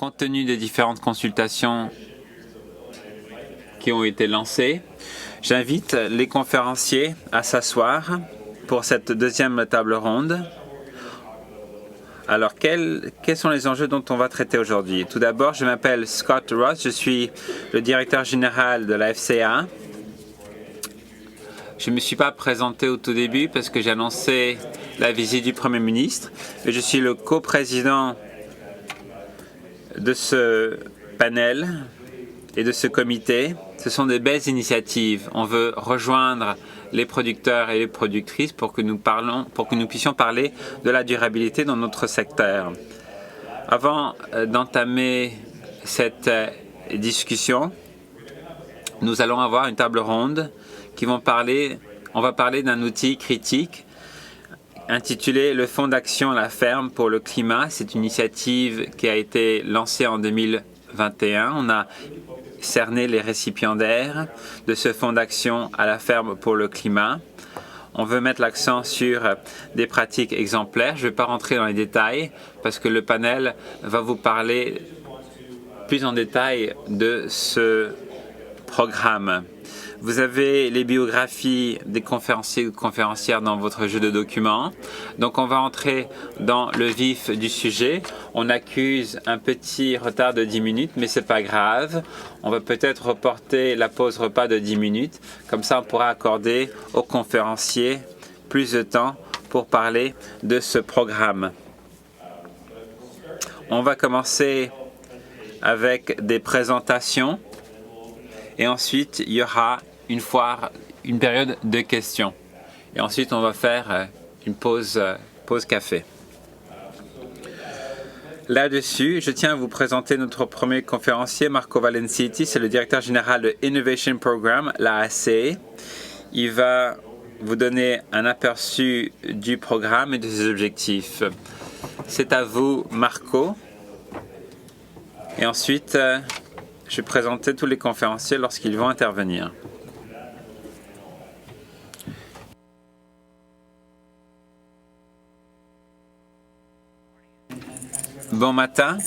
Compte tenu des différentes consultations qui ont été lancées, j'invite les conférenciers à s'asseoir pour cette deuxième table ronde. Alors, quels sont les enjeux dont on va traiter aujourd'hui? Tout d'abord, je m'appelle Scott Ross, je suis le directeur général de la FCA. Je ne me suis pas présenté au tout début parce que j'ai annoncé la visite du Premier ministre, mais je suis le coprésident de ce panel et de ce comité. Ce sont des belles initiatives. On veut rejoindre les producteurs et les productrices pour que nous puissions parler de la durabilité dans notre secteur. Avant d'entamer cette discussion, nous allons avoir une table ronde on va parler d'un outil critique intitulé le Fonds d'action à la ferme pour le climat. C'est une initiative qui a été lancée en 2021. On a cerné les récipiendaires de ce Fonds d'action à la ferme pour le climat. On veut mettre l'accent sur des pratiques exemplaires. Je ne vais pas rentrer dans les détails parce que le panel va vous parler plus en détail de ce programme. Vous avez les biographies des conférenciers ou conférencières dans votre jeu de documents. Donc, on va entrer dans le vif du sujet. On accuse un petit retard de 10 minutes, mais ce n'est pas grave. On va peut-être reporter la pause repas de 10 minutes. Comme ça, on pourra accorder aux conférenciers plus de temps pour parler de ce programme. On va commencer avec des présentations. Et ensuite, il y aura une période de questions. Et ensuite, on va faire une pause café. Là-dessus, je tiens à vous présenter notre premier conférencier, Marco Valenciti. C'est le directeur général de Innovation Program, l'AAC. Il va vous donner un aperçu du programme et de ses objectifs. C'est à vous, Marco. Et ensuite, je vais présenter tous les conférenciers lorsqu'ils vont intervenir. Bon matin.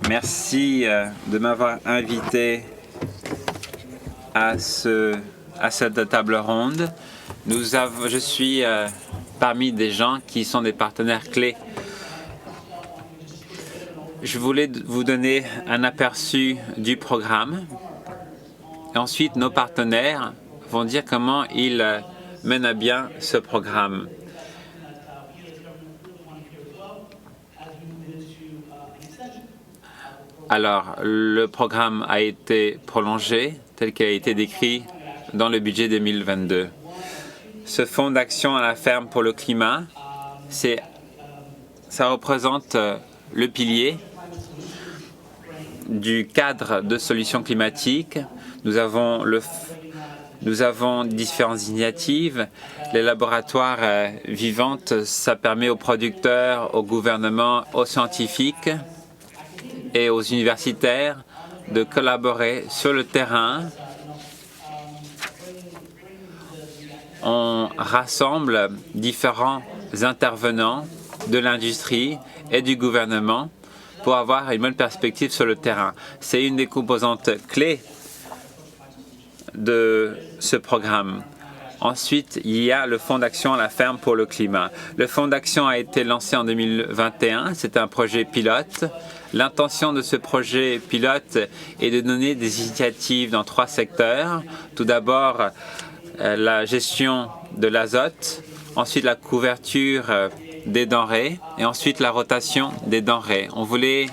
Merci de m'avoir invité à cette table ronde. Je suis parmi des gens qui sont des partenaires clés. Je voulais vous donner un aperçu du programme. Et ensuite, nos partenaires vont dire comment ils mènent à bien ce programme. Alors, le programme a été prolongé tel qu'il a été décrit dans le budget 2022. Ce fonds d'action à la ferme pour le climat, ça représente le pilier du cadre de solutions climatiques. Nous avons différentes initiatives. Les laboratoires vivantes, ça permet aux producteurs, aux gouvernements, aux scientifiques et aux universitaires de collaborer sur le terrain. On rassemble différents intervenants de l'industrie et du gouvernement pour avoir une bonne perspective sur le terrain. C'est une des composantes clés de ce programme. Ensuite, il y a le Fonds d'action à la ferme pour le climat. Le Fonds d'action a été lancé en 2021. C'est un projet pilote. L'intention de ce projet pilote est de donner des initiatives dans 3 secteurs. Tout d'abord, la gestion de l'azote, ensuite la couverture des denrées et ensuite la rotation des denrées. On voulait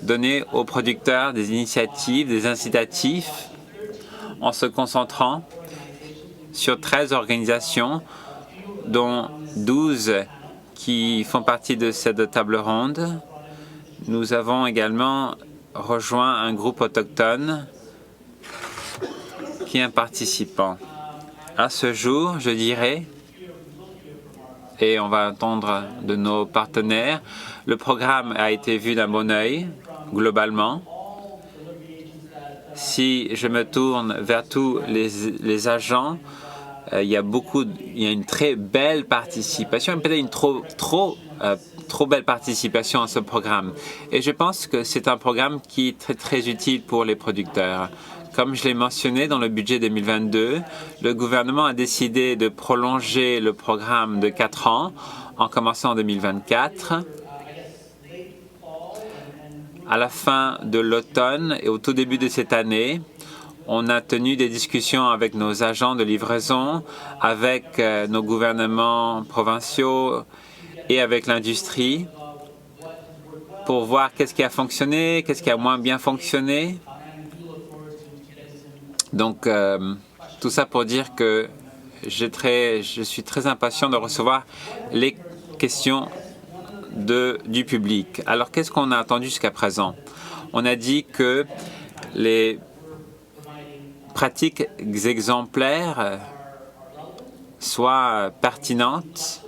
donner aux producteurs des initiatives, des incitatifs en se concentrant sur 13 organisations, dont 12 qui font partie de cette table ronde. Nous avons également rejoint un groupe autochtone qui est un participant. À ce jour, je dirais, et on va attendre de nos partenaires, le programme a été vu d'un bon œil, globalement. Si je me tourne vers tous les agents il y a une très belle participation, peut-être une trop belle participation à ce programme. Et je pense que c'est un programme qui est très, très utile pour les producteurs. Comme je l'ai mentionné dans le budget 2022, le gouvernement a décidé de prolonger le programme de 4 ans en commençant en 2024. À la fin de l'automne et au tout début de cette année, on a tenu des discussions avec nos agents de livraison, avec nos gouvernements provinciaux et avec l'industrie pour voir qu'est-ce qui a fonctionné, qu'est-ce qui a moins bien fonctionné. Donc, tout ça pour dire que je suis très impatient de recevoir les questions du public. Alors, qu'est-ce qu'on a attendu jusqu'à présent? On a dit que les pratiques exemplaires soient pertinentes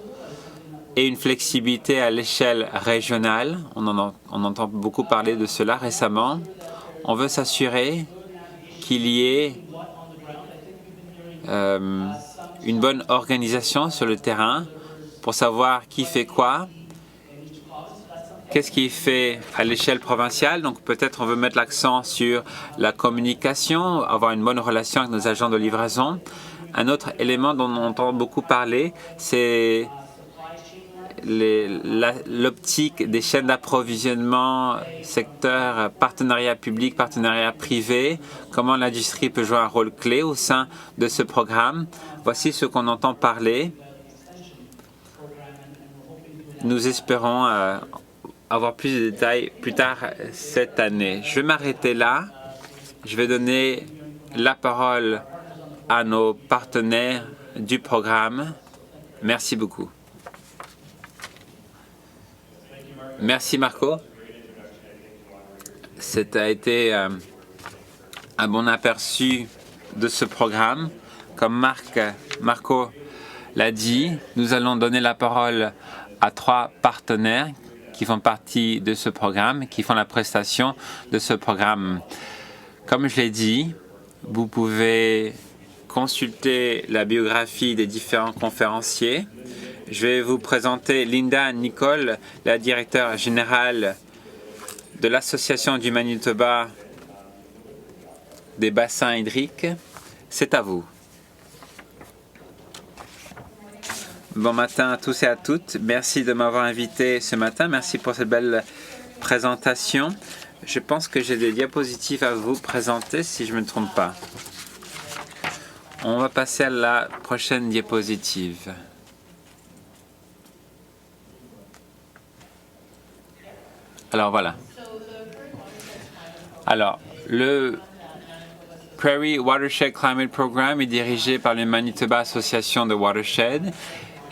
et une flexibilité à l'échelle régionale. On entend beaucoup parler de cela récemment. On veut s'assurer qu'il y ait une bonne organisation sur le terrain pour savoir qui fait quoi, qu'est-ce qui est fait à l'échelle provinciale. Donc peut-être on veut mettre l'accent sur la communication, avoir une bonne relation avec nos agents de livraison. Un autre élément dont on entend beaucoup parler, c'est l'optique des chaînes d'approvisionnement, secteur partenariat public, partenariat privé, comment l'industrie peut jouer un rôle clé au sein de ce programme. Voici ce qu'on entend parler. Nous espérons avoir plus de détails plus tard cette année. Je vais m'arrêter là. Je vais donner la parole à nos partenaires du programme. Merci beaucoup. Merci Marco. Ça a été un bon aperçu de ce programme. Comme Marco l'a dit, nous allons donner la parole à 3 partenaires qui font partie de ce programme, qui font la prestation de ce programme. Comme je l'ai dit, vous pouvez consulter la biographie des différents conférenciers. Je vais vous présenter Linda Nicole, la directeure générale de l'Association du Manitoba des bassins hydriques. C'est à vous. Bon matin à tous et à toutes. Merci de m'avoir invité ce matin. Merci pour cette belle présentation. Je pense que j'ai des diapositives à vous présenter si je ne me trompe pas. On va passer à la prochaine diapositive. Alors voilà. Alors, le Prairie Watershed Climate Program est dirigé par le Manitoba Association de Watershed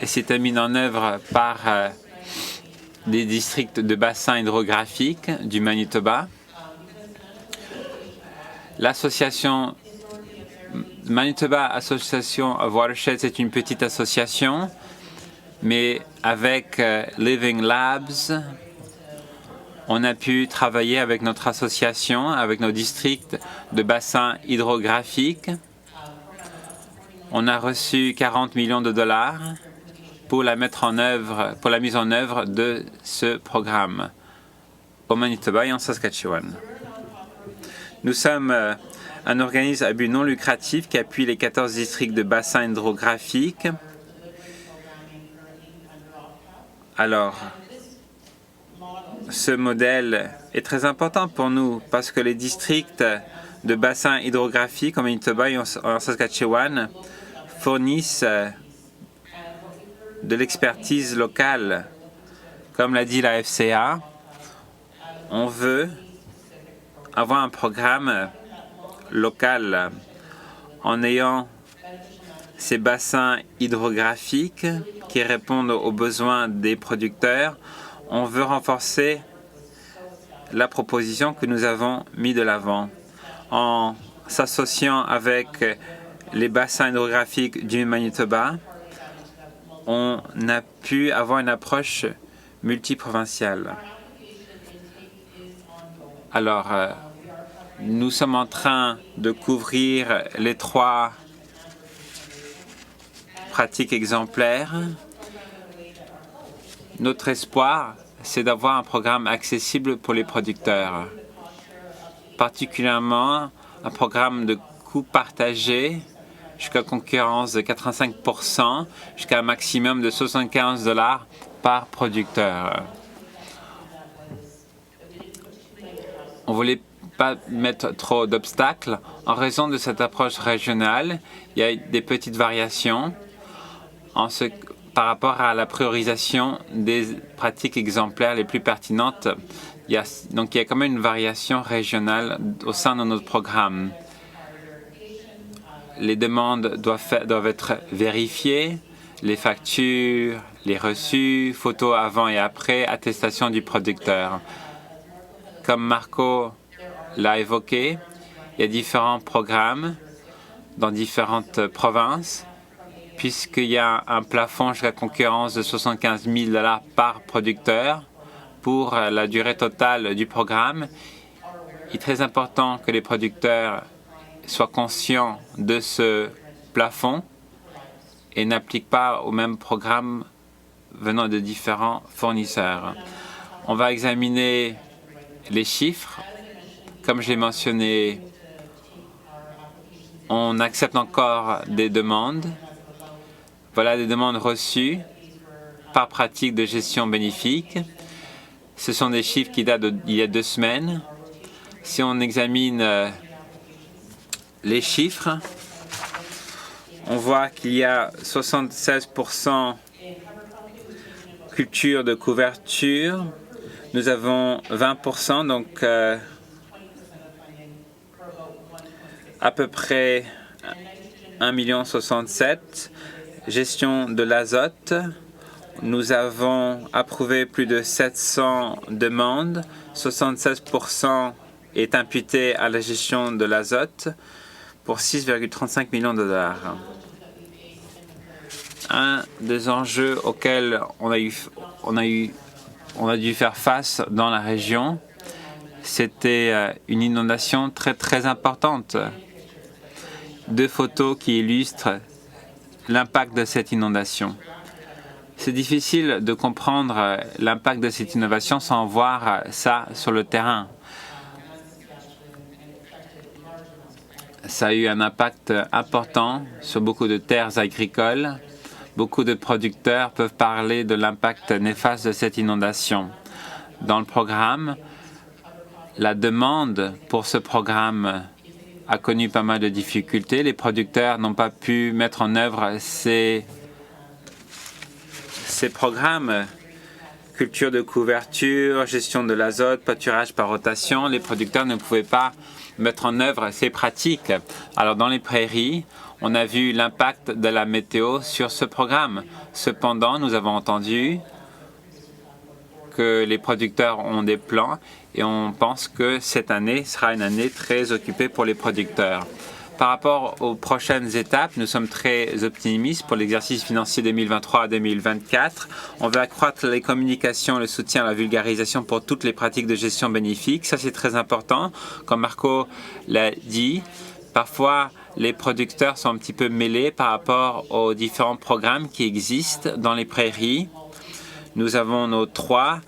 et c'est mis en œuvre par des districts de bassins hydrographiques du Manitoba. L'association Manitoba Association of Watershed, c'est une petite association, mais avec Living Labs, on a pu travailler avec notre association, avec nos districts de bassins hydrographiques. On a reçu 40 millions de dollars pour la mise en œuvre de ce programme au Manitoba et en Saskatchewan. Nous sommes un organisme à but non lucratif qui appuie les 14 districts de bassins hydrographiques. Alors, ce modèle est très important pour nous parce que les districts de bassins hydrographiques au Manitoba et en Saskatchewan fournissent de l'expertise locale. Comme l'a dit la FCA, on veut avoir un programme local en ayant ces bassins hydrographiques qui répondent aux besoins des producteurs. On veut renforcer la proposition que nous avons mise de l'avant en s'associant avec les bassins hydrographiques du Manitoba. On a pu avoir une approche multiprovinciale. Alors, nous sommes en train de couvrir les 3 pratiques exemplaires. Notre espoir, c'est d'avoir un programme accessible pour les producteurs, particulièrement un programme de coûts partagés jusqu'à concurrence de 85%, jusqu'à un maximum de 75 $ par producteur. On ne voulait pas mettre trop d'obstacles. En raison de cette approche régionale, il y a des petites variations par rapport à la priorisation des pratiques exemplaires les plus pertinentes. Donc il y a quand même une variation régionale au sein de notre programme. Les demandes doivent être vérifiées, les factures, les reçus, photos avant et après, attestation du producteur. Comme Marco l'a évoqué, il y a différents programmes dans différentes provinces, puisqu'il y a un plafond jusqu'à concurrence de 75 000 $ par producteur pour la durée totale du programme. Il est très important que les producteurs soient conscients de ce plafond et n'appliquent pas au même programme venant de différents fournisseurs. On va examiner les chiffres. Comme j'ai mentionné, on accepte encore des demandes. Voilà des demandes reçues par pratique de gestion bénéfique. Ce sont des chiffres qui datent d'il y a 2 semaines. Si on examine les chiffres, on voit qu'il y a 76% culture de couverture. Nous avons 20%, donc à peu près 1,67 million. Gestion de l'azote, nous avons approuvé plus de 700 demandes. 76% est imputé à la gestion de l'azote pour 6,35 millions de $. Un des enjeux auxquels on a dû faire face dans la région, c'était une inondation très importante. 2 photos qui illustrent l'impact de cette inondation. C'est difficile de comprendre l'impact de cette innovation sans voir ça sur le terrain. Ça a eu un impact important sur beaucoup de terres agricoles. Beaucoup de producteurs peuvent parler de l'impact néfaste de cette inondation. Dans le programme, la demande pour ce programme a connu pas mal de difficultés. Les producteurs n'ont pas pu mettre en œuvre ces programmes. Culture de couverture, gestion de l'azote, pâturage par rotation. Les producteurs ne pouvaient pas mettre en œuvre ces pratiques. Alors dans les prairies, on a vu l'impact de la météo sur ce programme. Cependant, nous avons entendu que les producteurs ont des plans et on pense que cette année sera une année très occupée pour les producteurs. Par rapport aux prochaines étapes, nous sommes très optimistes pour l'exercice financier 2023 à 2024. On veut accroître les communications, le soutien à la vulgarisation pour toutes les pratiques de gestion bénéfique. Ça, c'est très important. Comme Marco l'a dit, parfois, les producteurs sont un petit peu mêlés par rapport aux différents programmes qui existent dans les prairies. Nous avons nos 3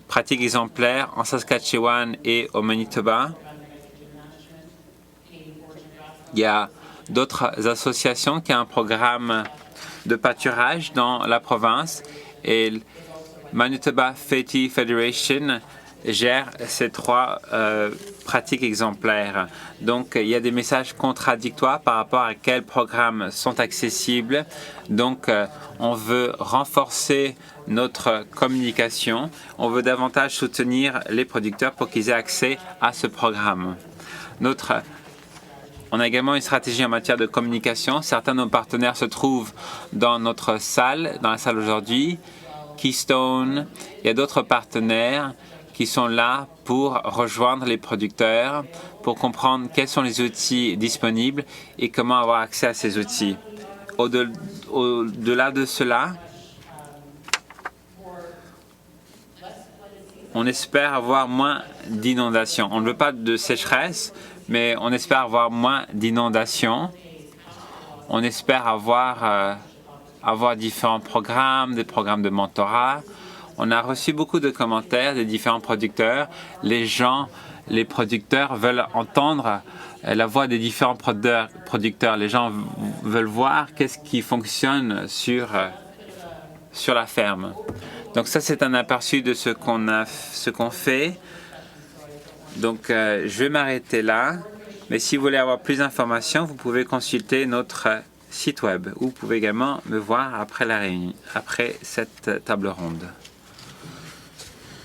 pratiques exemplaires en Saskatchewan et au Manitoba. Il y a d'autres associations qui ont un programme de pâturage dans la province et Manitoba Feti Federation gère ces 3 pratiques exemplaires. Donc, il y a des messages contradictoires par rapport à quels programmes sont accessibles. Donc, on veut renforcer notre communication. On veut davantage soutenir les producteurs pour qu'ils aient accès à ce programme. On a également une stratégie en matière de communication. Certains de nos partenaires se trouvent dans notre salle, dans la salle aujourd'hui. Keystone, il y a d'autres partenaires qui sont là pour rejoindre les producteurs, pour comprendre quels sont les outils disponibles et comment avoir accès à ces outils. Au-delà de cela, on espère avoir moins d'inondations. On ne veut pas de sécheresse, mais on espère avoir moins d'inondations. On espère avoir avoir différents programmes, des programmes de mentorat. On a reçu beaucoup de commentaires des différents producteurs. Les producteurs veulent entendre la voix des différents producteurs. Les gens veulent voir qu'est-ce qui fonctionne sur la ferme. Donc ça, c'est un aperçu de ce qu'on fait. Donc, je vais m'arrêter là. Mais si vous voulez avoir plus d'informations, vous pouvez consulter notre site web ou vous pouvez également me voir après la réunion, après cette table ronde.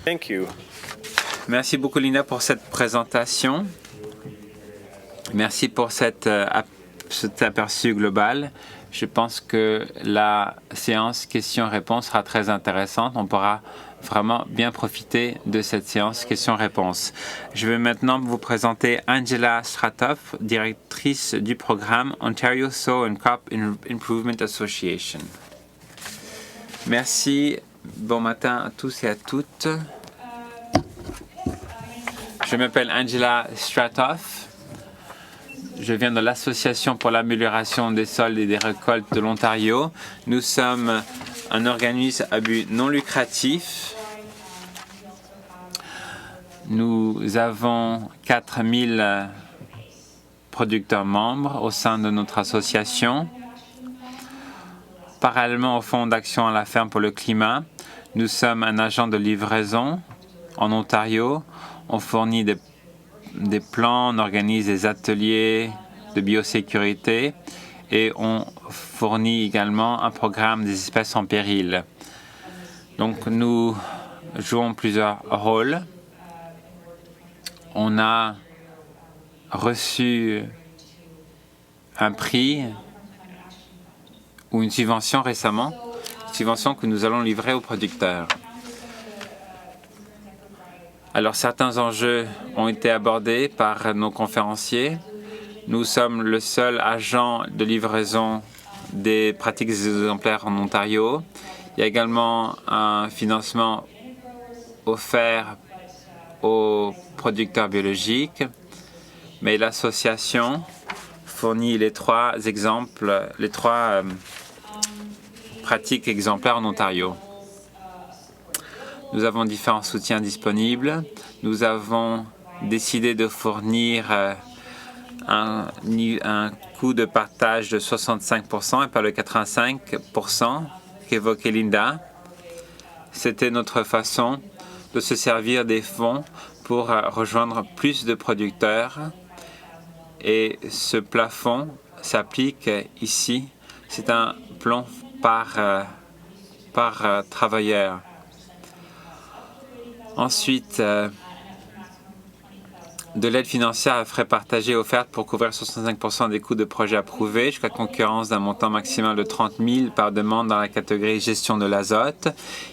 Thank you. Merci beaucoup, Linda, pour cette présentation. Merci pour cet aperçu global. Je pense que la séance questions-réponses sera très intéressante. On pourra vraiment bien profiter de cette séance questions-réponses. Je vais maintenant vous présenter Angela Stratoff, directrice du programme Ontario Soil and Crop Improvement Association. Merci. Bon matin à tous et à toutes. Je m'appelle Angela Stratoff. Je viens de l'Association pour l'amélioration des sols et des récoltes de l'Ontario. Nous sommes un organisme à but non lucratif. Nous avons 4000 producteurs membres au sein de notre association. Parallèlement au Fonds d'action à la ferme pour le climat, nous sommes un agent de livraison en Ontario. On fournit des plans, on organise des ateliers de biosécurité et on fournit également un programme des espèces en péril. Donc nous jouons plusieurs rôles. On a reçu un prix ou une subvention récemment, une subvention que nous allons livrer aux producteurs. Alors, certains enjeux ont été abordés par nos conférenciers. Nous sommes le seul agent de livraison des pratiques exemplaires en Ontario. Il y a également un financement offert aux producteurs biologiques, mais l'association fournit les trois pratiques exemplaires en Ontario. Nous avons différents soutiens disponibles. Nous avons décidé de fournir un coût de partage de 65% et pas le 85% qu'évoquait Linda. C'était notre façon de se servir des fonds pour rejoindre plus de producteurs. Et ce plafond s'applique ici. C'est un plan par travailleur. Ensuite, de l'aide financière à frais partagés offerte pour couvrir 65% des coûts de projets approuvés jusqu'à concurrence d'un montant maximal de 30 000 par demande dans la catégorie gestion de l'azote.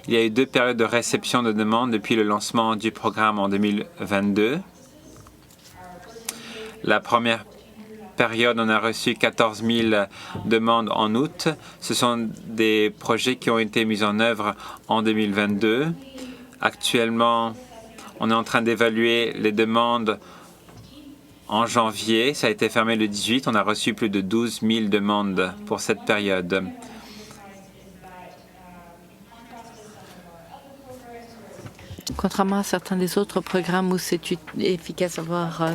Il y a eu 2 périodes de réception de demandes depuis le lancement du programme en 2022. La première période, on a reçu 14 000 demandes en août. Ce sont des projets qui ont été mis en œuvre en 2022. Actuellement, on est en train d'évaluer les demandes en janvier. Ça a été fermé le 18. On a reçu plus de 12 000 demandes pour cette période. Contrairement à certains des autres programmes où c'est efficace d'avoir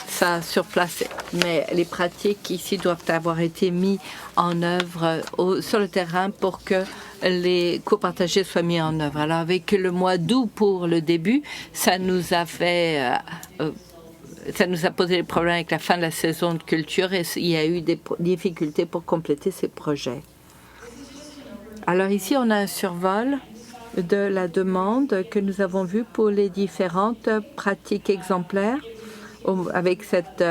ça sur place, mais les pratiques ici doivent avoir été mises en œuvre sur le terrain pour que les coûts partagés soient mis en œuvre. Alors avec le mois d'août pour le début, ça nous a fait ça nous a posé des problèmes avec la fin de la saison de culture et il y a eu des difficultés pour compléter ces projets. Alors ici, on a un survol de la demande que nous avons vue pour les différentes pratiques exemplaires avec cette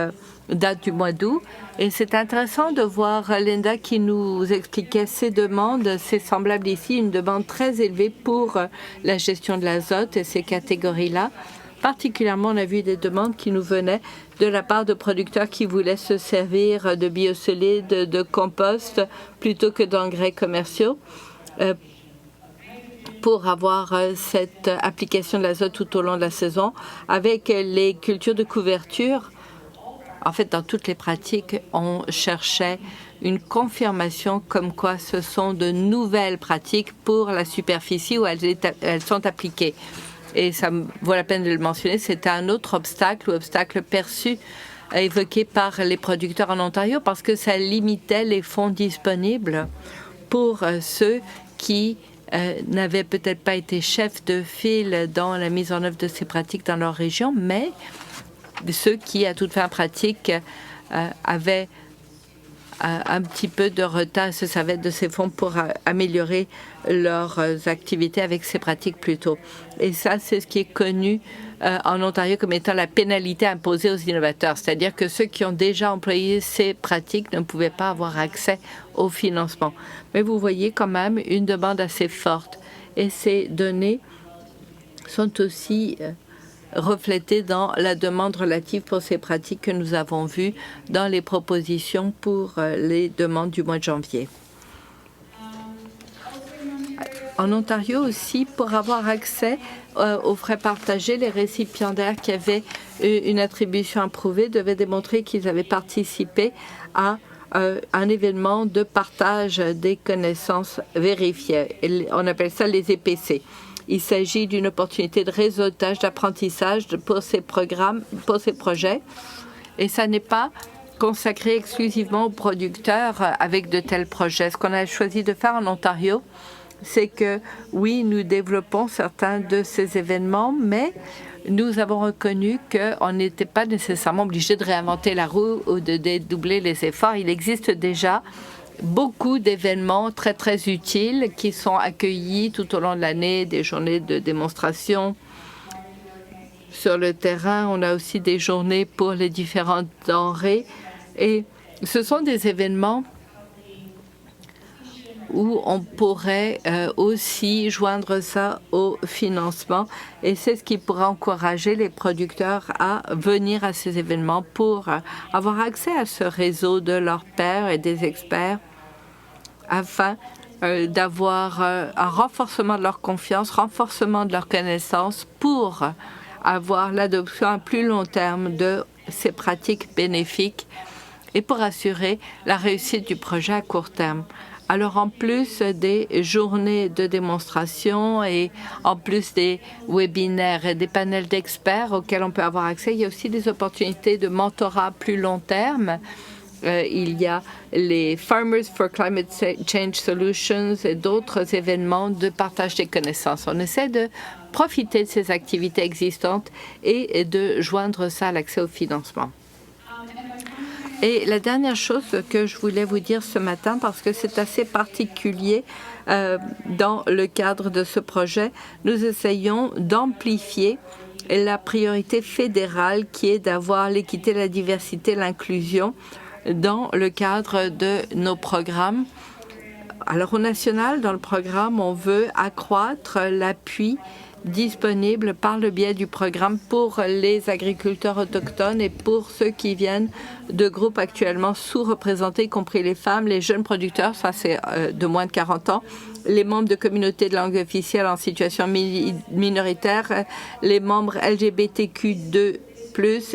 date du mois d'août. Et c'est intéressant de voir Linda qui nous expliquait ces demandes. C'est semblable ici, une demande très élevée pour la gestion de l'azote et ces catégories-là. Particulièrement, on a vu des demandes qui nous venaient de la part de producteurs qui voulaient se servir de biosolides, de compost, plutôt que d'engrais commerciaux, pour avoir cette application de l'azote tout au long de la saison. Avec les cultures de couverture, En fait, dans toutes les pratiques, on cherchait une confirmation comme quoi ce sont de nouvelles pratiques pour la superficie où elles sont appliquées. Et ça vaut la peine de le mentionner, c'était un autre obstacle perçu, évoqué par les producteurs en Ontario, parce que ça limitait les fonds disponibles pour ceux qui n'avaient peut-être pas été chefs de file dans la mise en œuvre de ces pratiques dans leur région, mais ceux qui, à toute fin pratique, avaient un petit peu de retard, se servaient de ces fonds pour améliorer leurs activités avec ces pratiques plus tôt. Et ça, c'est ce qui est connu en Ontario comme étant la pénalité imposée aux innovateurs, c'est-à-dire que ceux qui ont déjà employé ces pratiques ne pouvaient pas avoir accès au financement. Mais vous voyez quand même une demande assez forte. Et ces données sont aussi reflétées dans la demande relative pour ces pratiques que nous avons vues dans les propositions pour les demandes du mois de janvier. En Ontario aussi, pour avoir accès aux frais partagés, les récipiendaires qui avaient une attribution approuvée devaient démontrer qu'ils avaient participé à un événement de partage des connaissances vérifiées. On appelle ça les EPC. Il s'agit d'une opportunité de réseautage, d'apprentissage pour ces programmes, pour ces projets. Et ça n'est pas consacré exclusivement aux producteurs avec de tels projets. Ce qu'on a choisi de faire en Ontario, c'est que, oui, nous développons certains de ces événements, mais nous avons reconnu qu'on n'était pas nécessairement obligé de réinventer la roue ou de dédoubler les efforts. Il existe déjà beaucoup d'événements très, très utiles qui sont accueillis tout au long de l'année, des journées de démonstration. Sur le terrain, on a aussi des journées pour les différentes denrées. Et ce sont des événements où on pourrait aussi joindre ça au financement. Et c'est ce qui pourra encourager les producteurs à venir à ces événements pour avoir accès à ce réseau de leurs pairs et des experts afin d'avoir un renforcement de leur confiance, renforcement de leurs connaissances pour avoir l'adoption à plus long terme de ces pratiques bénéfiques et pour assurer la réussite du projet à court terme. Alors, en plus des journées de démonstration et en plus des webinaires et des panels d'experts auxquels on peut avoir accès, il y a aussi des opportunités de mentorat à plus long terme. Il y a les Farmers for Climate Change Solutions et d'autres événements de partage des connaissances. On essaie de profiter de ces activités existantes et de joindre ça à l'accès au financement. Et la dernière chose que je voulais vous dire ce matin, parce que c'est assez particulier dans le cadre de ce projet, nous essayons d'amplifier la priorité fédérale qui est d'avoir l'équité, la diversité, l'inclusion dans le cadre de nos programmes. Alors au national, dans le programme, on veut accroître l'appui disponible par le biais du programme pour les agriculteurs autochtones et pour ceux qui viennent de groupes actuellement sous-représentés, y compris les femmes, les jeunes producteurs, ça c'est de moins de 40 ans, les membres de communautés de langue officielle en situation minoritaire, les membres LGBTQ2+,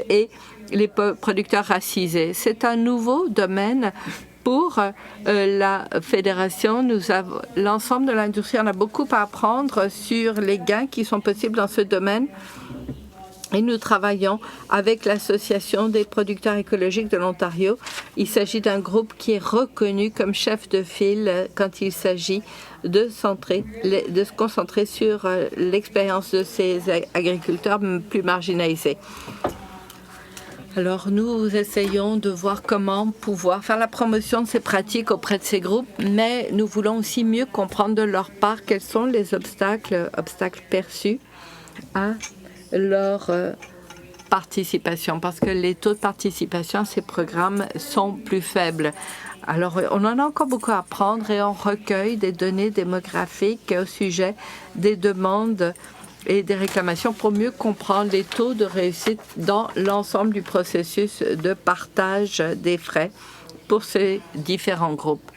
et les producteurs racisés. C'est un nouveau domaine pour la fédération. L'ensemble de l'industrie en a beaucoup à apprendre sur les gains qui sont possibles dans ce domaine. Et nous travaillons avec l'Association des producteurs écologiques de l'Ontario. Il s'agit d'un groupe qui est reconnu comme chef de file quand il s'agit de se concentrer sur l'expérience de ces agriculteurs plus marginalisés. Alors, nous essayons de voir comment pouvoir faire la promotion de ces pratiques auprès de ces groupes, mais nous voulons aussi mieux comprendre de leur part quels sont les obstacles perçus à leur participation, parce que les taux de participation à ces programmes sont plus faibles. Alors, on en a encore beaucoup à apprendre et on recueille des données démographiques au sujet des demandes et des réclamations pour mieux comprendre les taux de réussite dans l'ensemble du processus de partage des frais pour ces différents groupes.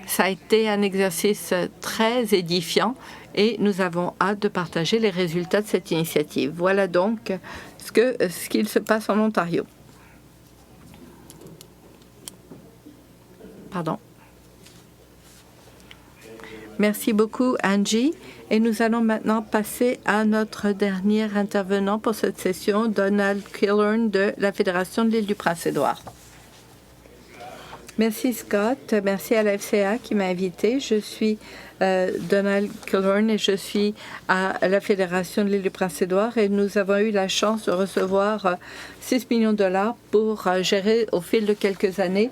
Ça a été un exercice très édifiant et nous avons hâte de partager les résultats de cette initiative. Voilà donc ce qu'il se passe en Ontario. Pardon. Merci beaucoup, Angie. Et nous allons maintenant passer à notre dernier intervenant pour cette session, Donald Killorn de la Fédération de l'île du Prince-Édouard. Merci, Scott. Merci à la FCA qui m'a invité. Je suis Donald Killorn et je suis à la Fédération de l'île du Prince-Édouard et nous avons eu la chance de recevoir 6 millions de dollars pour gérer au fil de quelques années.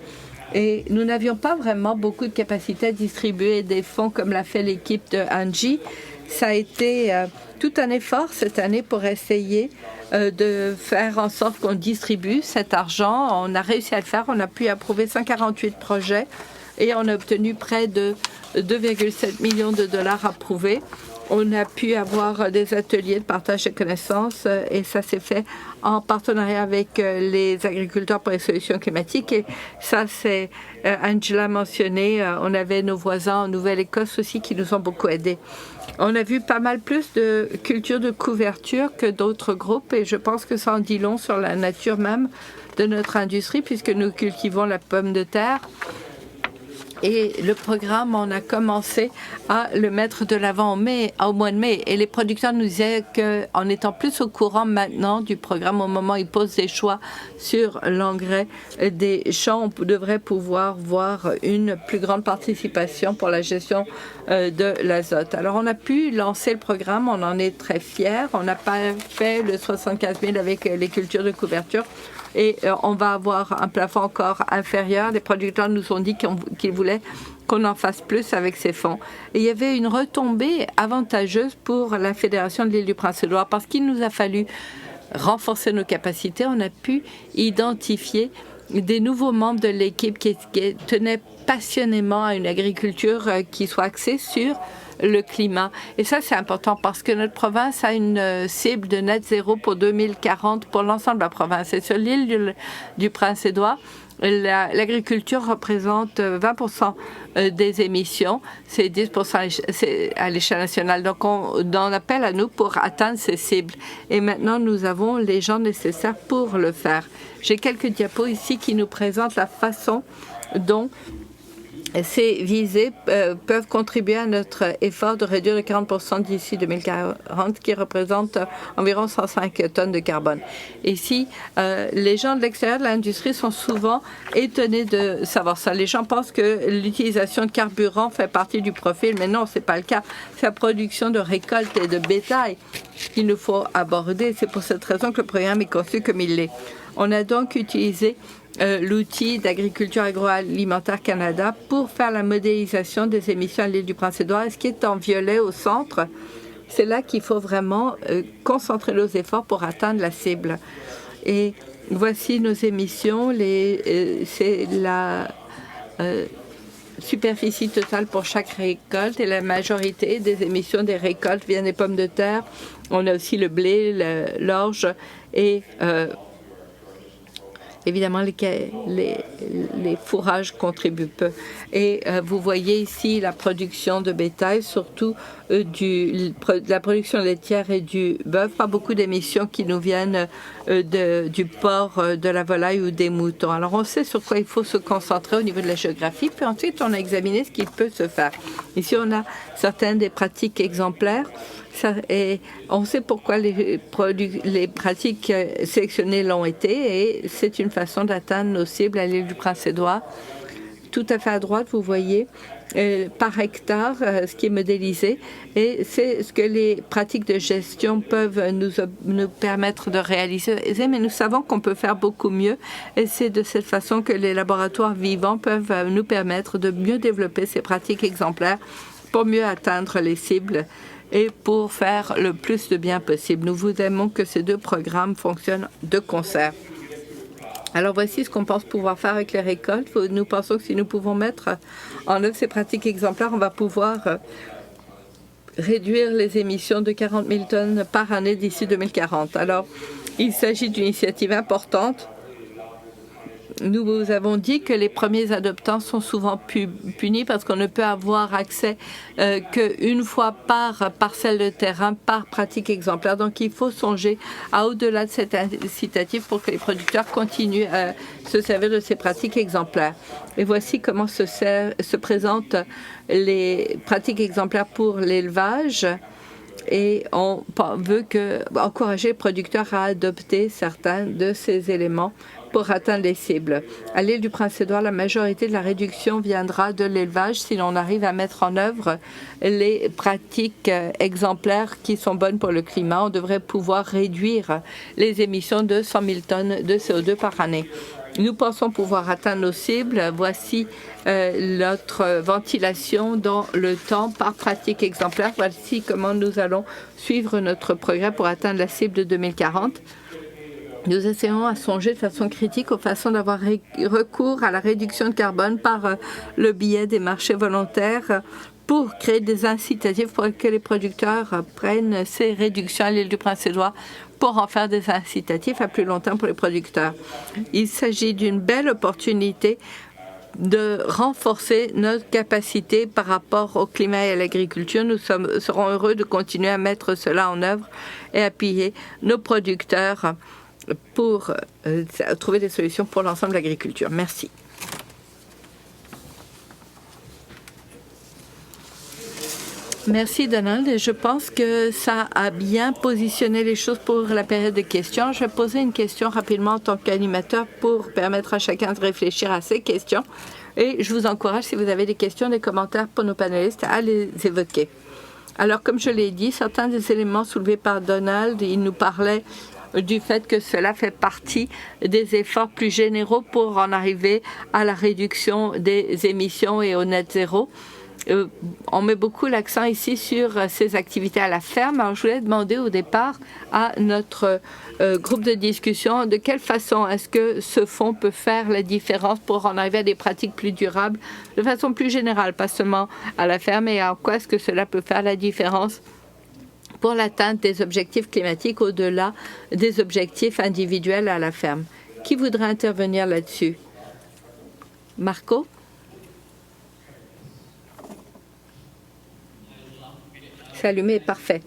Et nous n'avions pas vraiment beaucoup de capacité à distribuer des fonds comme l'a fait l'équipe de Angie. Ça a été tout un effort cette année pour essayer de faire en sorte qu'on distribue cet argent. On a réussi à le faire. On a pu approuver 148 projets et on a obtenu près de 2,7 millions de dollars approuvés. On a pu avoir des ateliers de partage de connaissances et ça s'est fait en partenariat avec les agriculteurs pour les solutions climatiques. Et ça, c'est Angela mentionné. On avait nos voisins en Nouvelle-Écosse aussi qui nous ont beaucoup aidés. On a vu pas mal plus de cultures de couverture que d'autres groupes et je pense que ça en dit long sur la nature même de notre industrie puisque nous cultivons la pomme de terre. Et le programme, on a commencé à le mettre de l'avant au mois de mai. Et les producteurs nous disaient qu'en étant plus au courant maintenant du programme, au moment où ils posent des choix sur l'engrais des champs, on devrait pouvoir voir une plus grande participation pour la gestion de l'azote. Alors, on a pu lancer le programme, on en est très fiers. On n'a pas fait le 75 000 avec les cultures de couverture. Et on va avoir un plafond encore inférieur. Les producteurs nous ont dit qu'ils voulaient qu'on en fasse plus avec ces fonds. Et il y avait une retombée avantageuse pour la Fédération de l'île du Prince-Édouard parce qu'il nous a fallu renforcer nos capacités. On a pu identifier des nouveaux membres de l'équipe qui tenaient passionnément à une agriculture qui soit axée sur le climat. Et ça, c'est important parce que notre province a une cible de net zéro pour 2040 pour l'ensemble de la province. Et sur l'île du Prince-Édouard, l'agriculture représente 20% des émissions, c'est 10% à l'échelle nationale. Donc, on appelle à nous pour atteindre ces cibles. Et maintenant, nous avons les gens nécessaires pour le faire. J'ai quelques diapos ici qui nous présentent la façon dont ces visées peuvent contribuer à notre effort de réduire de 40% d'ici 2040, qui représente environ 105 tonnes de carbone. Ici, les gens de l'extérieur de l'industrie sont souvent étonnés de savoir ça. Les gens pensent que l'utilisation de carburant fait partie du profil, mais non, ce n'est pas le cas. C'est la production de récoltes et de bétail qu'il nous faut aborder. C'est pour cette raison que le programme est conçu comme il l'est. On a donc utilisé l'outil d'Agriculture agroalimentaire Canada pour faire la modélisation des émissions à l'île du Prince-Édouard. Et ce qui est en violet au centre, c'est là qu'il faut vraiment concentrer nos efforts pour atteindre la cible. Et voici nos émissions. C'est la superficie totale pour chaque récolte et la majorité des émissions des récoltes viennent des pommes de terre. On a aussi le blé, l'orge et évidemment, les fourrages contribuent peu. Et vous voyez ici la production de bétail, surtout de la production laitière et du bœuf. Pas beaucoup d'émissions qui nous viennent du porc, de la volaille ou des moutons. Alors, on sait sur quoi il faut se concentrer au niveau de la géographie. Puis ensuite, on a examiné ce qui peut se faire. Ici, on a certaines des pratiques exemplaires. Et on sait pourquoi les pratiques sélectionnées l'ont été et c'est une façon d'atteindre nos cibles à l'île du Prince-Édouard. Tout à fait à droite, vous voyez par hectare ce qui est modélisé et c'est ce que les pratiques de gestion peuvent nous permettre de réaliser. Mais nous savons qu'on peut faire beaucoup mieux et c'est de cette façon que les laboratoires vivants peuvent nous permettre de mieux développer ces pratiques exemplaires pour mieux atteindre les cibles et pour faire le plus de bien possible. Nous vous aimons que ces deux programmes fonctionnent de concert. Alors voici ce qu'on pense pouvoir faire avec les récoltes. Nous pensons que si nous pouvons mettre en œuvre ces pratiques exemplaires, on va pouvoir réduire les émissions de 40 000 tonnes par année d'ici 2040. Alors, il s'agit d'une initiative importante Nous vous avons dit que les premiers adoptants sont souvent punis parce qu'on ne peut avoir accès qu'une fois par parcelle de terrain, par pratique exemplaire. Donc, il faut songer à au-delà de cet incitatif pour que les producteurs continuent à se servir de ces pratiques exemplaires. Et voici comment se présentent les pratiques exemplaires pour l'élevage. Et on veut encourager les producteurs à adopter certains de ces éléments pour atteindre les cibles. À l'île du Prince-Édouard, la majorité de la réduction viendra de l'élevage si l'on arrive à mettre en œuvre les pratiques exemplaires qui sont bonnes pour le climat. On devrait pouvoir réduire les émissions de 100 000 tonnes de CO2 par année. Nous pensons pouvoir atteindre nos cibles. Voici notre ventilation dans le temps par pratique exemplaire. Voici comment nous allons suivre notre progrès pour atteindre la cible de 2040. Nous essayons à songer de façon critique aux façons d'avoir recours à la réduction de carbone par le biais des marchés volontaires pour créer des incitatifs pour que les producteurs prennent ces réductions à l'île du Prince-Édouard pour en faire des incitatifs à plus long terme pour les producteurs. Il s'agit d'une belle opportunité de renforcer notre capacité par rapport au climat et à l'agriculture. Nous serons heureux de continuer à mettre cela en œuvre et appuyer nos producteurs pour trouver des solutions pour l'ensemble de l'agriculture. Merci. Merci, Donald. Et je pense que ça a bien positionné les choses pour la période de questions. Je vais poser une question rapidement en tant qu'animateur pour permettre à chacun de réfléchir à ces questions. Et je vous encourage, si vous avez des questions, des commentaires pour nos panélistes, à les évoquer. Alors, comme je l'ai dit, certains des éléments soulevés par Donald, il nous parlait du fait que cela fait partie des efforts plus généraux pour en arriver à la réduction des émissions et au net zéro. On met beaucoup l'accent ici sur ces activités à la ferme. Alors, je voulais demander au départ à notre groupe de discussion de quelle façon est-ce que ce fonds peut faire la différence pour en arriver à des pratiques plus durables de façon plus générale, pas seulement à la ferme, et en quoi est-ce que cela peut faire la différence pour l'atteinte des objectifs climatiques au-delà des objectifs individuels à la ferme. Qui voudrait intervenir là-dessus? Marco? C'est allumé, parfait.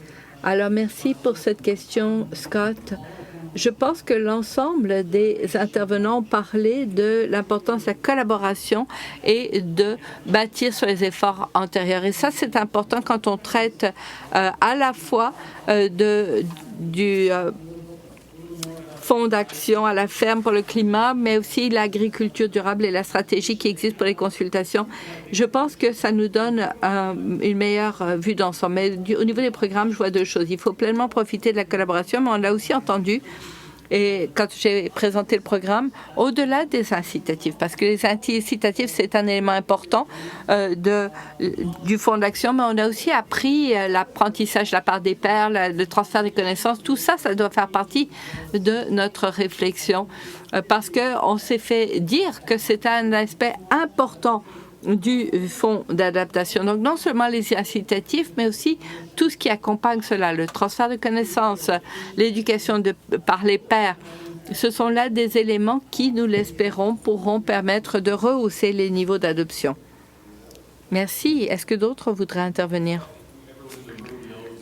Alors, merci pour cette question, Scott. Je pense que l'ensemble des intervenants ont parlé de l'importance de la collaboration et de bâtir sur les efforts antérieurs. Et ça, c'est important quand on traite à la fois du fonds d'action à la ferme pour le climat, mais aussi l'agriculture durable et la stratégie qui existe pour les consultations. Je pense que ça nous donne une meilleure vue d'ensemble. Mais au niveau des programmes, je vois deux choses. Il faut pleinement profiter de la collaboration, mais on l'a aussi entendu, et quand j'ai présenté le programme, au-delà des incitatifs, parce que les incitatifs, c'est un élément important du fonds d'action, mais on a aussi appris l'apprentissage de la part des pairs, le transfert des connaissances. Tout ça, ça doit faire partie de notre réflexion, parce qu'on s'est fait dire que c'est un aspect important du fonds d'adaptation. Donc, non seulement les incitatifs, mais aussi tout ce qui accompagne cela, le transfert de connaissances, l'éducation par les pairs. Ce sont là des éléments qui, nous l'espérons, pourront permettre de rehausser les niveaux d'adoption. Merci. Est-ce que d'autres voudraient intervenir?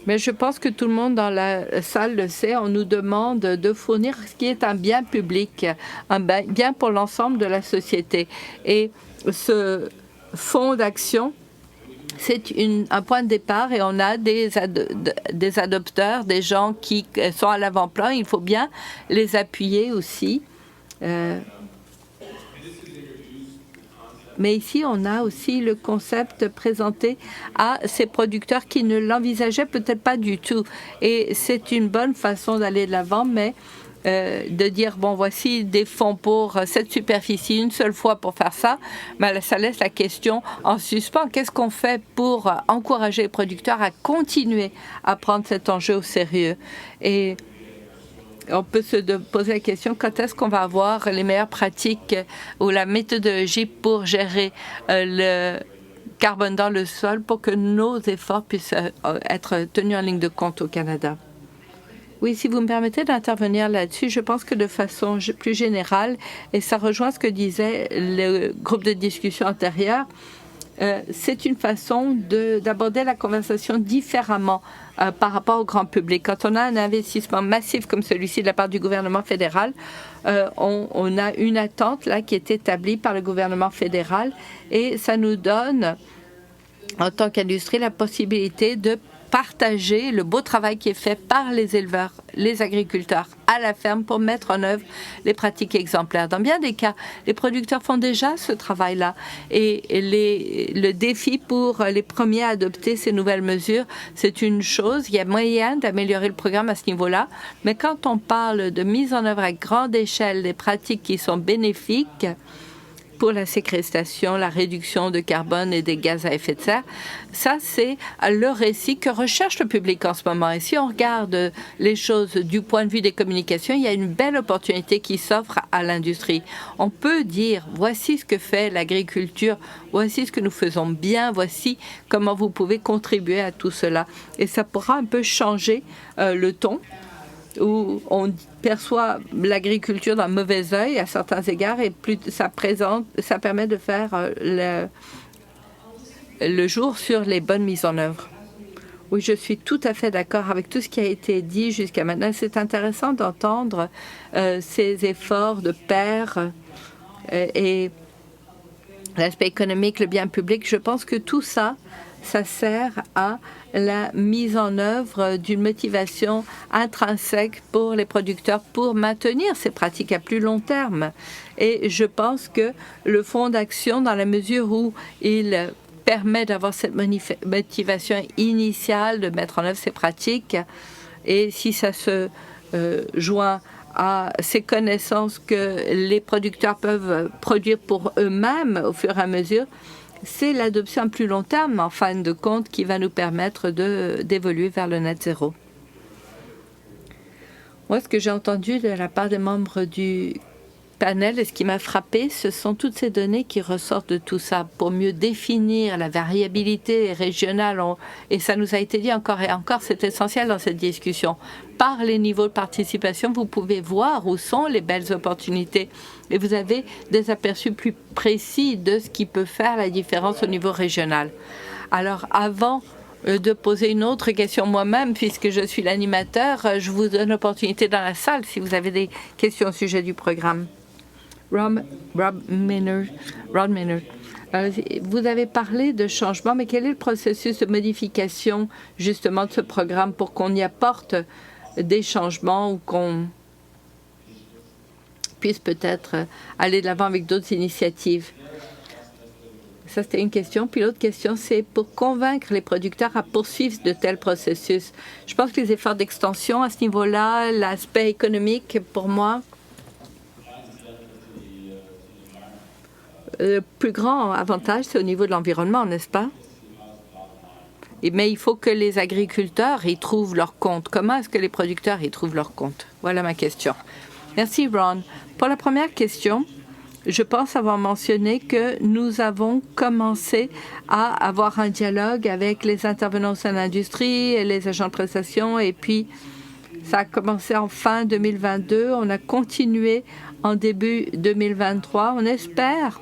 Mais je pense que tout le monde dans la salle le sait. On nous demande de fournir ce qui est un bien public, un bien pour l'ensemble de la société. Et ce fonds d'action, c'est un point de départ et on a des adopteurs, des gens qui sont à l'avant-plan. Il faut bien les appuyer aussi. Mais ici, on a aussi le concept présenté à ces producteurs qui ne l'envisageaient peut-être pas du tout. Et c'est une bonne façon d'aller de l'avant, mais de dire, bon, voici des fonds pour cette superficie une seule fois pour faire ça, mais ça laisse la question en suspens. Qu'est-ce qu'on fait pour encourager les producteurs à continuer à prendre cet enjeu au sérieux? Et on peut se poser la question, quand est-ce qu'on va avoir les meilleures pratiques ou la méthodologie pour gérer le carbone dans le sol pour que nos efforts puissent être tenus en ligne de compte au Canada? Oui, si vous me permettez d'intervenir là-dessus, je pense que de façon plus générale, et ça rejoint ce que disait le groupe de discussion antérieur, c'est une façon d'aborder la conversation différemment par rapport au grand public. Quand on a un investissement massif comme celui-ci de la part du gouvernement fédéral, on a une attente là qui est établie par le gouvernement fédéral et ça nous donne, en tant qu'industrie, la possibilité de partager le beau travail qui est fait par les éleveurs, les agriculteurs à la ferme pour mettre en œuvre les pratiques exemplaires. Dans bien des cas, les producteurs font déjà ce travail-là et le défi pour les premiers à adopter ces nouvelles mesures, c'est une chose. Il y a moyen d'améliorer le programme à ce niveau-là, mais quand on parle de mise en œuvre à grande échelle des pratiques qui sont bénéfiques pour la séquestration, la réduction de carbone et des gaz à effet de serre. Ça, c'est le récit que recherche le public en ce moment. Et si on regarde les choses du point de vue des communications, il y a une belle opportunité qui s'offre à l'industrie. On peut dire, voici ce que fait l'agriculture, voici ce que nous faisons bien, voici comment vous pouvez contribuer à tout cela. Et ça pourra un peu changer le ton, où on perçoit l'agriculture d'un mauvais œil à certains égards et plus ça permet de faire le jour sur les bonnes mises en œuvre. Oui, je suis tout à fait d'accord avec tout ce qui a été dit jusqu'à maintenant. C'est intéressant d'entendre ces efforts de pair et l'aspect économique, le bien public. Je pense que tout ça, ça sert à la mise en œuvre d'une motivation intrinsèque pour les producteurs pour maintenir ces pratiques à plus long terme. Et je pense que le fonds d'action, dans la mesure où il permet d'avoir cette motivation initiale de mettre en œuvre ces pratiques, et si ça se joint à ces connaissances que les producteurs peuvent produire pour eux-mêmes au fur et à mesure, c'est l'adoption à plus long terme, en fin de compte, qui va nous permettre d'évoluer vers le net zéro. Moi, ce que j'ai entendu de la part des membres du panel, et ce qui m'a frappé, ce sont toutes ces données qui ressortent de tout ça pour mieux définir la variabilité régionale. Et ça nous a été dit encore et encore, c'est essentiel dans cette discussion. Par les niveaux de participation, vous pouvez voir où sont les belles opportunités. Et vous avez des aperçus plus précis de ce qui peut faire la différence au niveau régional. Alors, avant de poser une autre question moi-même, puisque je suis l'animateur, je vous donne l'opportunité dans la salle si vous avez des questions au sujet du programme. Rod Miner. Vous avez parlé de changement, mais quel est le processus de modification justement de ce programme pour qu'on y apporte des changements ou qu'on puisse peut-être aller de l'avant avec d'autres initiatives? Ça, c'était une question. Puis l'autre question, c'est pour convaincre les producteurs à poursuivre de tels processus. Je pense que les efforts d'extension à ce niveau-là, l'aspect économique, pour moi, le plus grand avantage, c'est au niveau de l'environnement, n'est-ce pas? Mais il faut que les agriculteurs y trouvent leur compte. Comment est-ce que les producteurs y trouvent leur compte? Voilà ma question. Merci, Ron. Pour la première question, je pense avoir mentionné que nous avons commencé à avoir un dialogue avec les intervenants au sein de l'industrie et les agents de prestation. Et puis, ça a commencé en fin 2022. On a continué en début 2023. On espère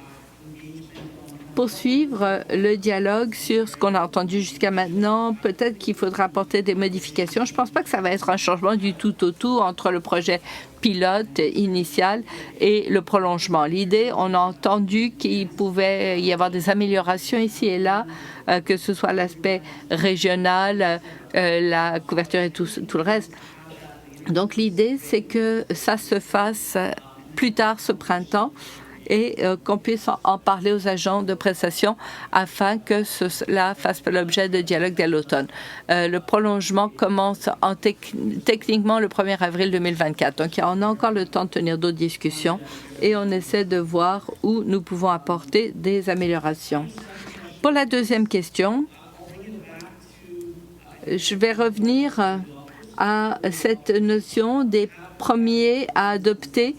poursuivre le dialogue sur ce qu'on a entendu jusqu'à maintenant. Peut-être qu'il faudra apporter des modifications. Je ne pense pas que ça va être un changement du tout au tout entre le projet pilote initial et le prolongement. L'idée, on a entendu qu'il pouvait y avoir des améliorations ici et là, que ce soit l'aspect régional, la couverture et tout le reste. Donc l'idée, c'est que ça se fasse plus tard ce printemps et qu'on puisse en parler aux agents de prestation afin que cela fasse l'objet de dialogue dès l'automne. Le prolongement commence techniquement le 1er avril 2024. Donc, on a encore le temps de tenir d'autres discussions et on essaie de voir où nous pouvons apporter des améliorations. Pour la deuxième question, je vais revenir à cette notion des premiers à adopter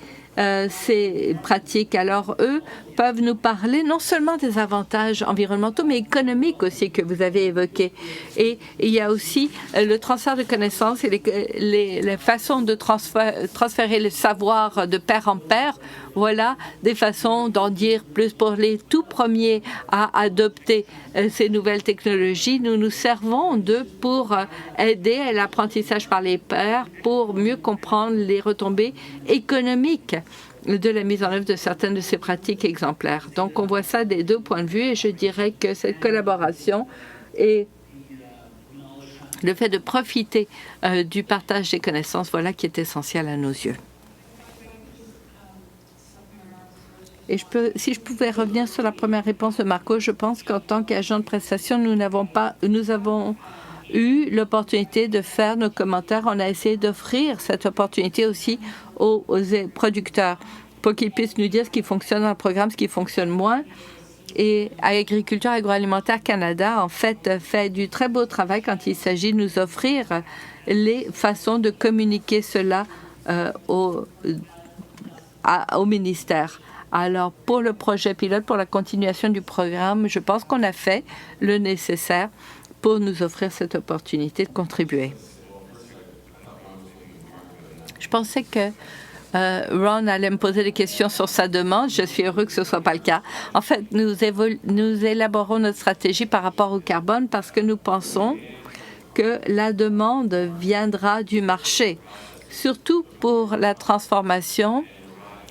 ces pratiques. Alors, eux peuvent nous parler non seulement des avantages environnementaux, mais économiques aussi que vous avez évoqués. Et il y a aussi le transfert de connaissances et les façons de transférer le savoir de pair en pair. Voilà des façons d'en dire plus pour les tout premiers à adopter ces nouvelles technologies. Nous nous servons d'eux pour aider à l'apprentissage par les pairs, pour mieux comprendre les retombées économiques de la mise en œuvre de certaines de ces pratiques exemplaires. Donc, on voit ça des deux points de vue et je dirais que cette collaboration et le fait de profiter du partage des connaissances, voilà qui est essentiel à nos yeux. Et si je pouvais revenir sur la première réponse de Marco, je pense qu'en tant qu'agent de prestation, nous avons eu l'opportunité de faire nos commentaires. On a essayé d'offrir cette opportunité aussi aux producteurs pour qu'ils puissent nous dire ce qui fonctionne dans le programme, ce qui fonctionne moins. Et Agriculture Agroalimentaire Canada, en fait du très beau travail quand il s'agit de nous offrir les façons de communiquer cela au ministère. Alors, pour le projet pilote, pour la continuation du programme, je pense qu'on a fait le nécessaire pour nous offrir cette opportunité de contribuer. Je pensais que Ron allait me poser des questions sur sa demande. Je suis heureux que ce ne soit pas le cas. En fait, nous élaborons notre stratégie par rapport au carbone parce que nous pensons que la demande viendra du marché, surtout pour la transformation.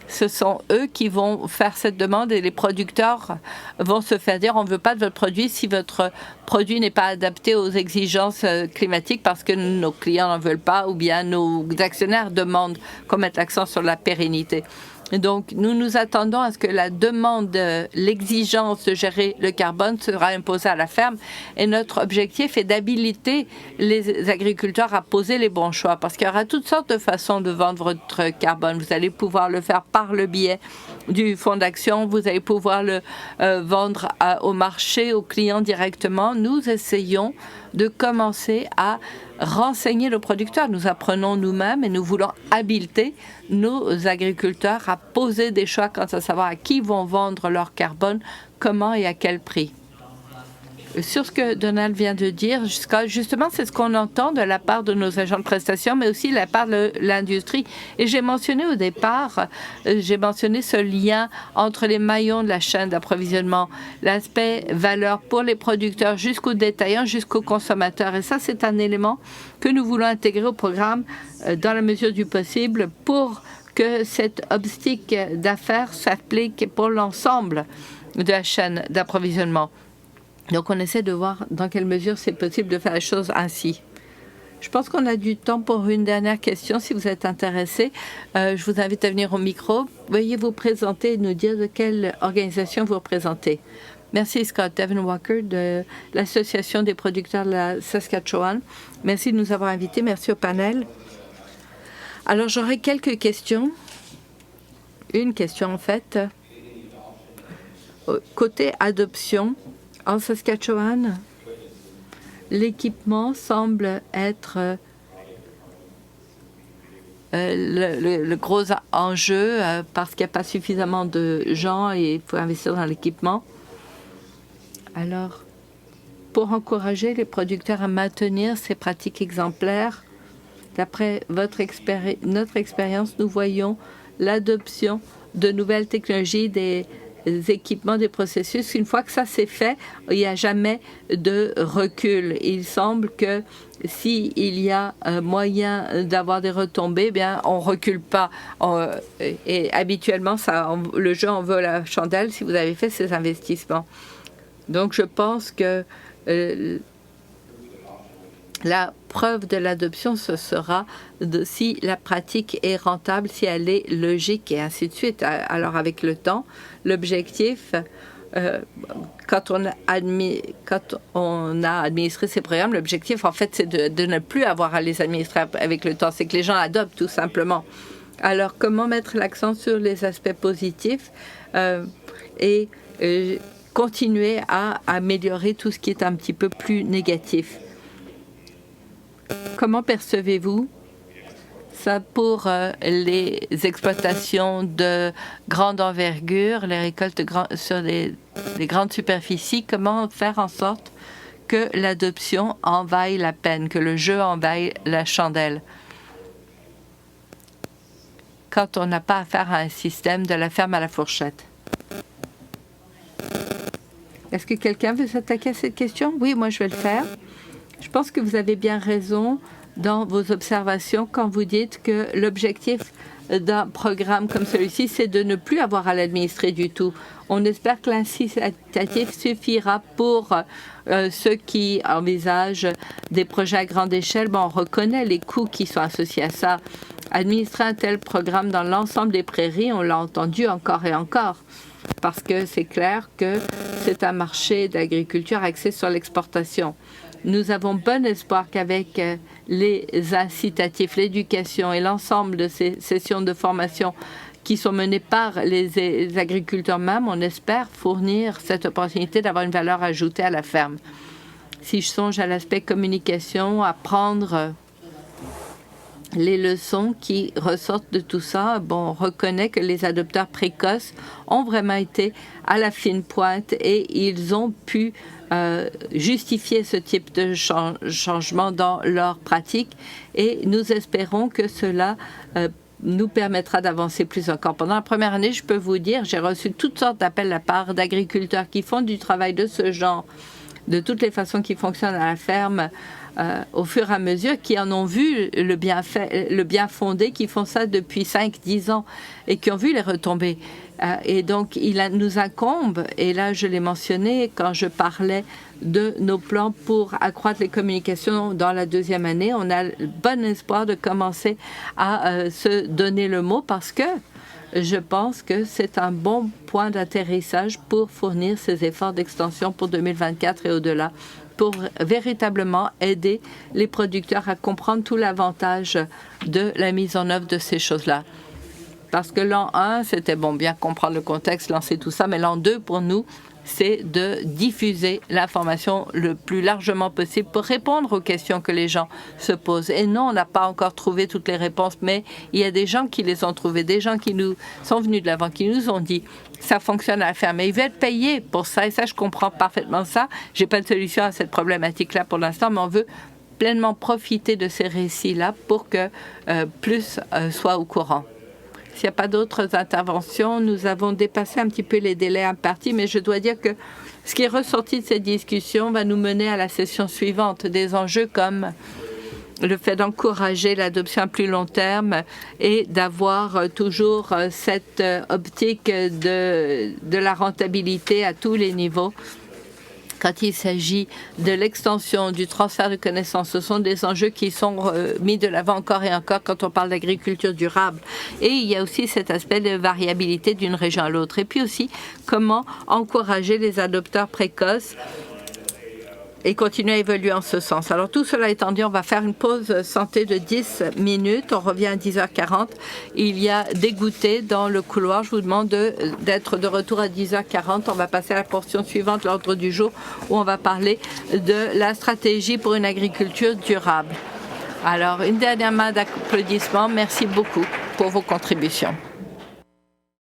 Ce sont eux qui vont faire cette demande et les producteurs vont se faire dire on ne veut pas de votre produit si votre produit n'est pas adapté aux exigences climatiques parce que nos clients n'en veulent pas ou bien nos actionnaires demandent qu'on mette l'accent sur la pérennité. Donc, nous nous attendons à ce que la demande, l'exigence de gérer le carbone sera imposée à la ferme. Et notre objectif est d'habiliter les agriculteurs à poser les bons choix. Parce qu'il y aura toutes sortes de façons de vendre votre carbone. Vous allez pouvoir le faire par le biais du fonds d'action. Vous allez pouvoir le vendre au marché, aux clients directement. Nous essayons de commencer à renseigner le producteur. Nous apprenons nous-mêmes et nous voulons habiliter nos agriculteurs à poser des choix quant à savoir à qui vont vendre leur carbone, comment et à quel prix. Sur ce que Donald vient de dire, justement, c'est ce qu'on entend de la part de nos agents de prestation, mais aussi de la part de l'industrie. Et j'ai mentionné au départ, ce lien entre les maillons de la chaîne d'approvisionnement, l'aspect valeur pour les producteurs jusqu'aux détaillants, jusqu'aux consommateurs. Et ça, c'est un élément que nous voulons intégrer au programme dans la mesure du possible pour que cet obstacle d'affaires s'applique pour l'ensemble de la chaîne d'approvisionnement. Donc, on essaie de voir dans quelle mesure c'est possible de faire les choses ainsi. Je pense qu'on a du temps pour une dernière question. Si vous êtes intéressé, je vous invite à venir au micro. Veuillez vous présenter et nous dire de quelle organisation vous représentez. Merci, Scott. Devin Walker de l'Association des producteurs de la Saskatchewan. Merci de nous avoir invités. Merci au panel. Alors, j'aurais quelques questions. Une question, en fait. Côté adoption, en Saskatchewan, l'équipement semble être le gros enjeu parce qu'il n'y a pas suffisamment de gens et il faut investir dans l'équipement. Alors, pour encourager les producteurs à maintenir ces pratiques exemplaires, d'après notre expérience, nous voyons l'adoption de nouvelles technologies, des équipements, des processus. Une fois que ça c'est fait, il n'y a jamais de recul. Il semble que s'il y a moyen d'avoir des retombées, bien, on ne recule pas. Et habituellement, le jeu en veut la chandelle si vous avez fait ces investissements. Donc, je pense que la preuve de l'adoption, ce sera si la pratique est rentable, si elle est logique et ainsi de suite. Alors, avec le temps, l'objectif, quand on a administré ces programmes, l'objectif, en fait, c'est de ne plus avoir à les administrer avec le temps. C'est que les gens adoptent, tout simplement. Alors, comment mettre l'accent sur les aspects positifs et continuer à améliorer tout ce qui est un petit peu plus négatif? Comment percevez-vous Ça pour les exploitations de grande envergure, les récoltes sur les grandes superficies, comment faire en sorte que l'adoption en vaille la peine, que le jeu en vaille la chandelle, quand on n'a pas affaire à un système de la ferme à la fourchette. Est-ce que quelqu'un veut s'attaquer à cette question? Oui, moi je vais le faire. Je pense que vous avez bien raison dans vos observations quand vous dites que l'objectif d'un programme comme celui-ci, c'est de ne plus avoir à l'administrer du tout. On espère que l'incitatif suffira pour ceux qui envisagent des projets à grande échelle. Bon, on reconnaît les coûts qui sont associés à ça. Administrer un tel programme dans l'ensemble des prairies, on l'a entendu encore et encore, parce que c'est clair que c'est un marché d'agriculture axé sur l'exportation. Nous avons bon espoir qu'avec les incitatifs, l'éducation et l'ensemble de ces sessions de formation qui sont menées par les agriculteurs même, on espère fournir cette opportunité d'avoir une valeur ajoutée à la ferme. Si je songe à l'aspect communication, apprendre les leçons qui ressortent de tout ça, bon, on reconnaît que les adopteurs précoces ont vraiment été à la fine pointe et ils ont pu justifier ce type de changement dans leur pratique et nous espérons que cela nous permettra d'avancer plus encore. Pendant la première année, je peux vous dire, j'ai reçu toutes sortes d'appels de la part d'agriculteurs qui font du travail de ce genre, de toutes les façons qui fonctionnent à la ferme, au fur et à mesure, qui en ont vu le bien fondé, qui font ça depuis 5-10 ans et qui ont vu les retombées. Et donc, il nous incombe, et là je l'ai mentionné quand je parlais de nos plans pour accroître les communications dans la deuxième année, on a bon espoir de commencer à se donner le mot parce que je pense que c'est un bon point d'atterrissage pour fournir ces efforts d'extension pour 2024 et au-delà, pour véritablement aider les producteurs à comprendre tout l'avantage de la mise en œuvre de ces choses-là. Parce que l'an 1, c'était bon, bien comprendre le contexte, lancer tout ça, mais l'an 2, pour nous, c'est de diffuser l'information le plus largement possible pour répondre aux questions que les gens se posent. Et non, on n'a pas encore trouvé toutes les réponses, mais il y a des gens qui les ont trouvées, des gens qui nous sont venus de l'avant, qui nous ont dit ça fonctionne à la ferme, mais ils veulent être payés pour ça, et ça, je comprends parfaitement ça. J'ai pas de solution à cette problématique-là pour l'instant, mais on veut pleinement profiter de ces récits-là pour que plus soit au courant. S'il n'y a pas d'autres interventions, nous avons dépassé un petit peu les délais impartis, mais je dois dire que ce qui est ressorti de cette discussion va nous mener à la session suivante, des enjeux comme le fait d'encourager l'adoption à plus long terme et d'avoir toujours cette optique de la rentabilité à tous les niveaux. Quand il s'agit de l'extension, du transfert de connaissances, ce sont des enjeux qui sont mis de l'avant encore et encore quand on parle d'agriculture durable. Et il y a aussi cet aspect de variabilité d'une région à l'autre. Et puis aussi, comment encourager les adopteurs précoces et continuer à évoluer en ce sens. Alors tout cela étant dit, on va faire une pause santé de 10 minutes. On revient à 10h40. Il y a des goûters dans le couloir. Je vous demande d'être de retour à 10h40. On va passer à la portion suivante, l'ordre du jour, où on va parler de la stratégie pour une agriculture durable. Alors, une dernière main d'applaudissements. Merci beaucoup pour vos contributions.